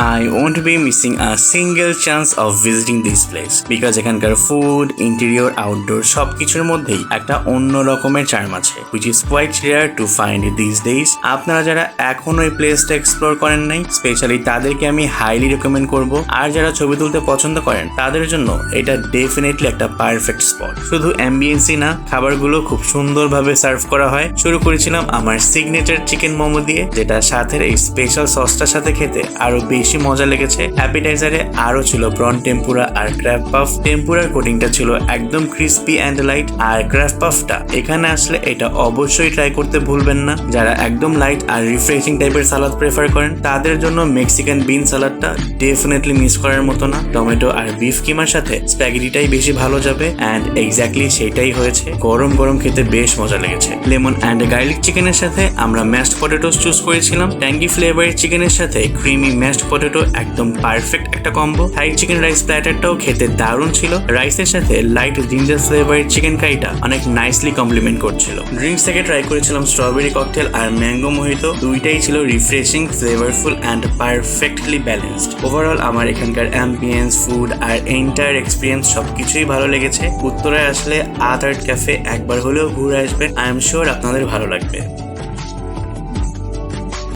I won't be missing a single chance of visiting this place because এখানকার food, interior, outdoor সবকিছুর মধ্যেই একটা অন্য রকমের চার্ম আছে which is quite rare to find these days. আপনারা যারা এখনো এই প্লেসটা এক্সপ্লোর করেন নাই, স্পেশালি তাদেরকে আমি হাইলি রেকমেন্ড করব। আর যারা ছবি তুলতে পছন্দ করেন তাদের জন্য এটা ডেফিনেটলি একটা পারফেক্ট স্পট। শুধু অ্যাম্বিয়েন্সই না, খাবারগুলো খুব সুন্দরভাবে সার্ভ করা হয়। শুরু করেছিলাম আমার সিগনেচার চিকেন মোমো দিয়ে, যেটা সাথে এই স্পেশাল সসটার সাথে খেতে আরো বেশি মজা লেগেছে। অ্যাপিটাইজারে আরো ছিল প্রন টেম্পুরা আর ক্র্যাব পাফ। টেম্পুরার কোটিংটা ছিল একদম ক্রিস্পি অ্যান্ড লাইট, আর ক্র্যাব পাফটা এখানে আসলে এটা অবশ্যই ট্রাই করতে ভুলবেন না। যারা একদম লাইট আর রিফ্রেশিং টাইপের সালাদ প্রেফার করেন তাদের জন্য মেক্সিকান বিন সালাদটা ডেফিনেটলি মিস করার মতো না। টমেটো আর বিফ কিমার সাথে স্প্যাগেটিটাই বেশি ভালো যাবে, অ্যান্ড এক্স্যাক্টলি সেটাই হয়েছে। গরম গরম খেতে বেশ মজা লেগেছে। লেমন অ্যান্ড গার্লিক চিকেনের সাথে আমরা ম্যাশড পটেটোস চুজ করেছিলাম। ট্যাঙ্গি ফ্লেভারের চিকেনের সাথে ক্রিমি ম্যাশড পটেটো একদম পারফেক্ট একটা কম্বো। থাই চিকেন রাইস প্ল্যাটারটাও খেতে দারুণ ছিল। রাইসের সাথে লাইট জিঞ্জার ফ্লেভারের চিকেন কারিটা অনেক নাইসলি কমপ্লিমেন্ট করছিল। ড্রিঙ্কস থেকে ট্রাই করেছিলাম স্ট্রবেরি ককটেল আর ম্যাঙ্গো মোহিতো। দুইটাই ছিল refreshing, flavourful and perfectly balanced. Overall আমার এখানকার অ্যাম্বিয়েন্স, ফুড আর এন্টায়ার এক্সপিরিয়েন্স সবকিছুই ভালো লেগেছে। উত্তরায় আসলে আর্ট ক্যাফে একবার হলেও ঘুরে আসবেন, আই এম শিওর আপনাদের ভালো লাগবে।